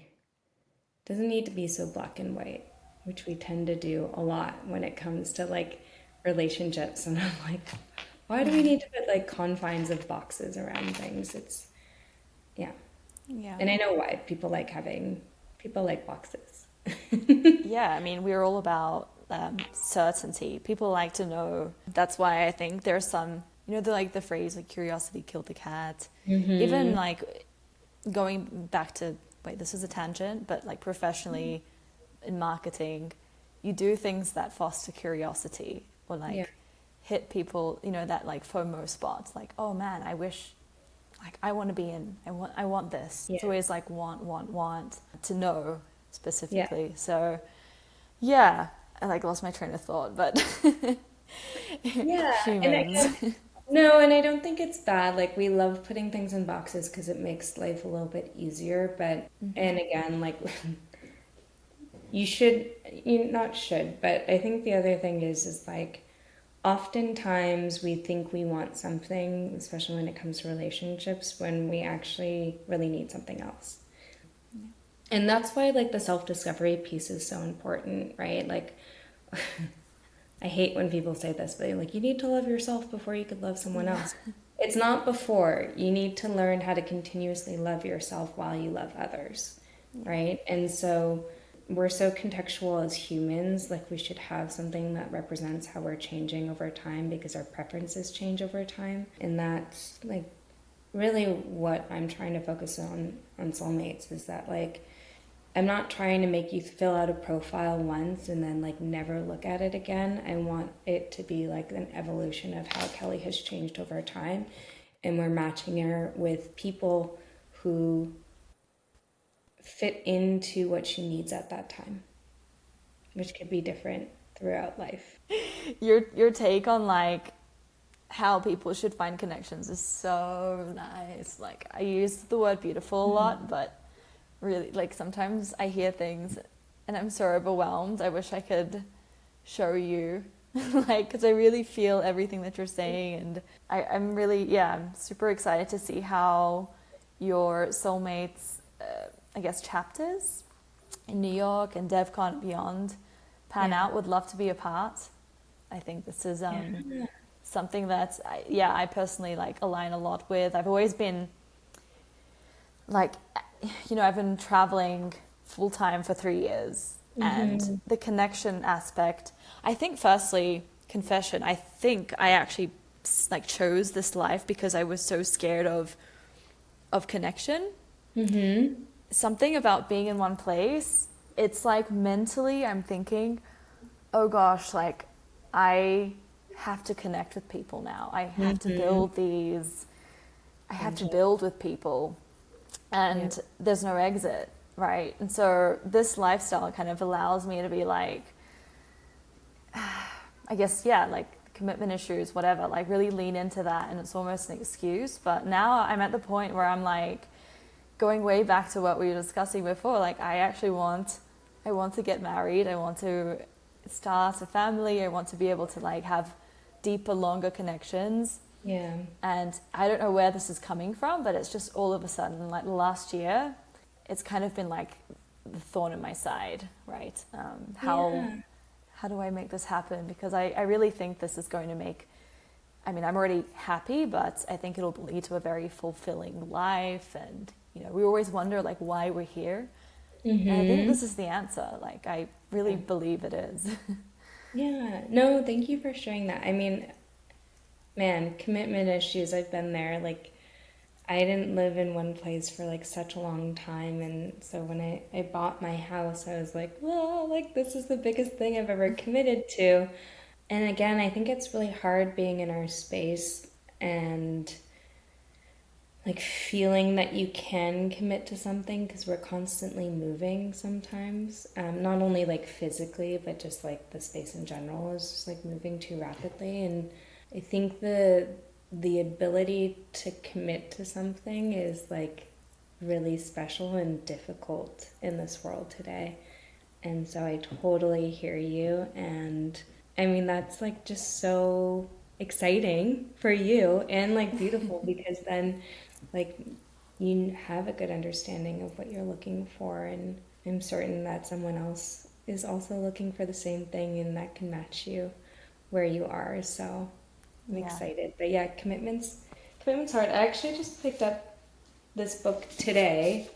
so black and white, which we tend to do a lot when it comes to like relationships. And I'm like, why do we need to put like confines of boxes around things? It's and I know why people like boxes. Yeah, I mean, we're all about certainty. People like to know. That's why I think there's some, you know, the phrase like curiosity killed the cat. Even like going back to, wait, this is a tangent, but like professionally in marketing, you do things that foster curiosity, or like hit people, you know, that like FOMO spots, like, oh man, I wish, like I want to be in, I want this. It's always like want to know specifically. So I like lost my train of thought, but humans. And I don't think it's bad. Like we love putting things in boxes because it makes life a little bit easier. But and again, like not should, but I think the other thing is like oftentimes we think we want something, especially when it comes to relationships, when we actually really need something else. And that's why like the self-discovery piece is so important, right? Like I hate when people say this, but like you need to love yourself before you could love someone else. It's not before. You need to learn how to continuously love yourself while you love others, right? And so we're so contextual as humans, like we should have something that represents how we're changing over time, because our preferences change over time. And that's like really what I'm trying to focus on Soulmates, is that like I'm not trying to make you fill out a profile once and then like never look at it again. I want it to be like an evolution of how Kelly has changed over time, and we're matching her with people who fit into what she needs at that time, which could be different throughout life. Your take on like how people should find connections is so nice. Like I use the word beautiful a lot, but really like sometimes I hear things and I'm so overwhelmed. I wish I could show you like, because I really feel everything that you're saying, and I'm really I'm super excited to see how your Soulmates I guess chapters in New York and DevCon and beyond pan out. Would love to be a part. I think this is something that I personally like align a lot with. I've always been like, you know, I've been traveling full time for 3 years, and the connection aspect, I think firstly, confession, I think I actually like chose this life because I was so scared of connection. Something about being in one place, it's like mentally I'm thinking, oh gosh, like I have to connect with people now. I have to build these, I have to build with people, and there's no exit, right? And so this lifestyle kind of allows me to be like, I guess, like commitment issues, whatever, like really lean into that, and it's almost an excuse. But now I'm at the point where I'm like going way back to what we were discussing before. Like I want to get married. I want to start a family. I want to be able to like have deeper, longer connections. Yeah. And I don't know where this is coming from, but it's just all of a sudden, like last year, it's kind of been like the thorn in my side, right? How do I make this happen? Because I really think this is going to make, I mean, I'm already happy, but I think it'll lead to a very fulfilling life. And, you know, we always wonder like why we're here. And I think this is the answer. Like, I really believe it is. Yeah. No, thank you for sharing that. I mean, man, commitment issues, I've been there. Like, I didn't live in one place for like such a long time. And so when I bought my house, I was like, well, like this is the biggest thing I've ever committed to. And again, I think it's really hard being in our space and like feeling that you can commit to something because we're constantly moving sometimes. Not only like physically, but just like the space in general is just like moving too rapidly. And I think the ability to commit to something is like really special and difficult in this world today. And so I totally hear you. And I mean, that's like just so exciting for you and like beautiful because then like you have a good understanding of what you're looking for. And I'm certain that someone else is also looking for the same thing and that can match you where you are. So I'm excited. But yeah, commitment's hard. I actually just picked up this book today.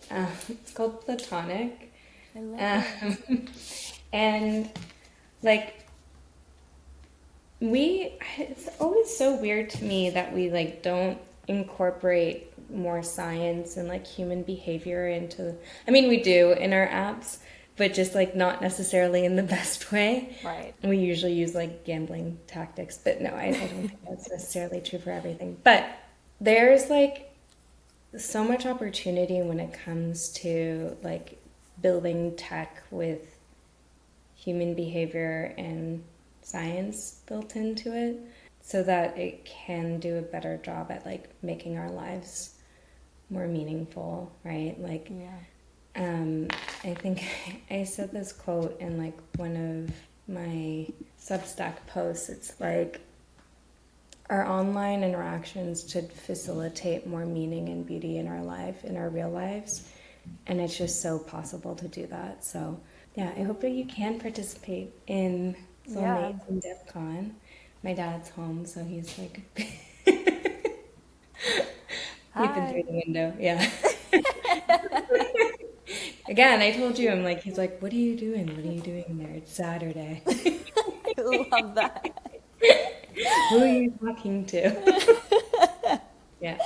It's called Platonic. I love it. And like it's always so weird to me that we like don't incorporate more science and like human behavior into, I mean, we do in our apps, but just like not necessarily in the best way. Right. We usually use like gambling tactics, but no, I don't think that's necessarily true for everything. But there's like so much opportunity when it comes to like building tech with human behavior and science built into it so that it can do a better job at like making our lives more meaningful, right? Like, I think I said this quote in like one of my Substack posts. It's like our online interactions should facilitate more meaning and beauty in our life, in our real lives. And it's just so possible to do that. So yeah, I hope that you can participate in Soulmates and DEF CON. My dad's home, so he's like peeping through the window. Yeah. Again, I told you, I'm like, he's like, what are you doing? What are you doing there? It's Saturday. I love that. Who are you talking to? Yeah.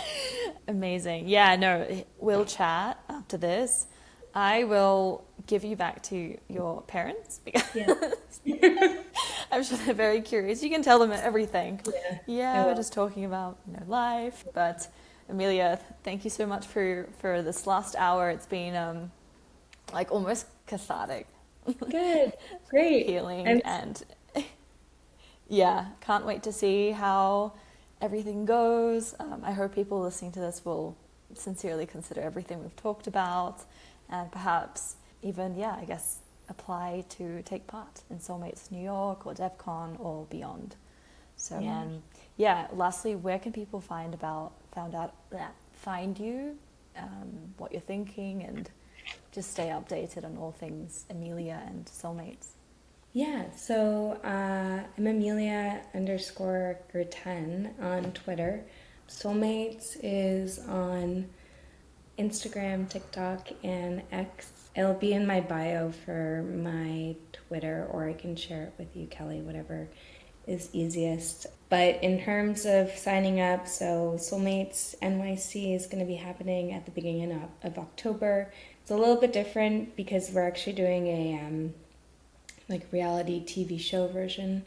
Amazing. Yeah, no, we'll chat after this. I will give you back to your parents because I'm sure they're very curious. You can tell them everything. Yeah, we're just talking about life. But Amelia, thank you so much for this last hour. It's been like almost cathartic. Good. Great. Healing and yeah, can't wait to see how everything goes. I hope people listening to this will sincerely consider everything we've talked about and perhaps even, I guess, apply to take part in Soulmates New York or DEF CON or beyond. So, lastly, where can people find you, what you're thinking, and just stay updated on all things Amelia and Soulmates? Yeah, so I'm Amelia _Guertin on Twitter. Soulmates is on Instagram, TikTok, and X. It'll be in my bio for my Twitter, or I can share it with you, Kelly, whatever is easiest. But in terms of signing up, so Soulmates NYC is going to be happening at the beginning of October. It's a little bit different because we're actually doing a like reality TV show version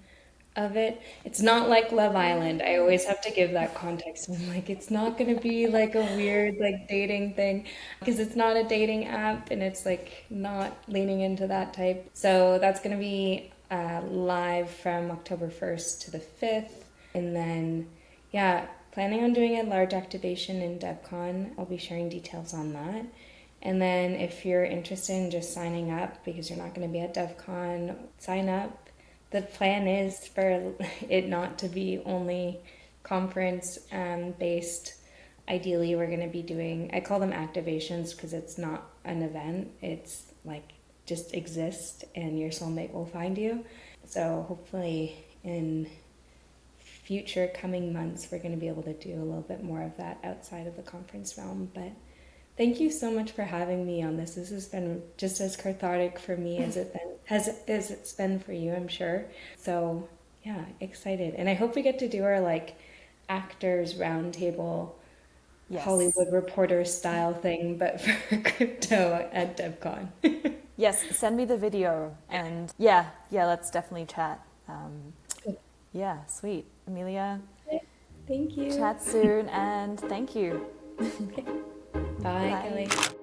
of it. It's not like Love Island. I always have to give that context. I'm like, it's not going to be like a weird like dating thing because it's not a dating app and it's like not leaning into that type. So that's going to be live from October 1st to the 5th. And then, yeah, planning on doing a large activation in DevCon. I'll be sharing details on that. And then if you're interested in just signing up because you're not going to be at DevCon, sign up. The plan is for it not to be only conference based. Ideally, we're going to be doing, I call them activations because it's not an event. It's like just exist and your soulmate will find you. So hopefully in future coming months, we're going to be able to do a little bit more of that outside of the conference realm. But thank you so much for having me on this. This has been just as cathartic for me as it's been for you, I'm sure. So yeah, excited. And I hope we get to do our like actors roundtable, yes, Hollywood Reporter style thing, but for crypto at DevCon. Yes, send me the video and yeah, let's definitely chat. Yeah, sweet. Amelia. Thank you. Chat soon and thank you. Okay. Bye, Kelly.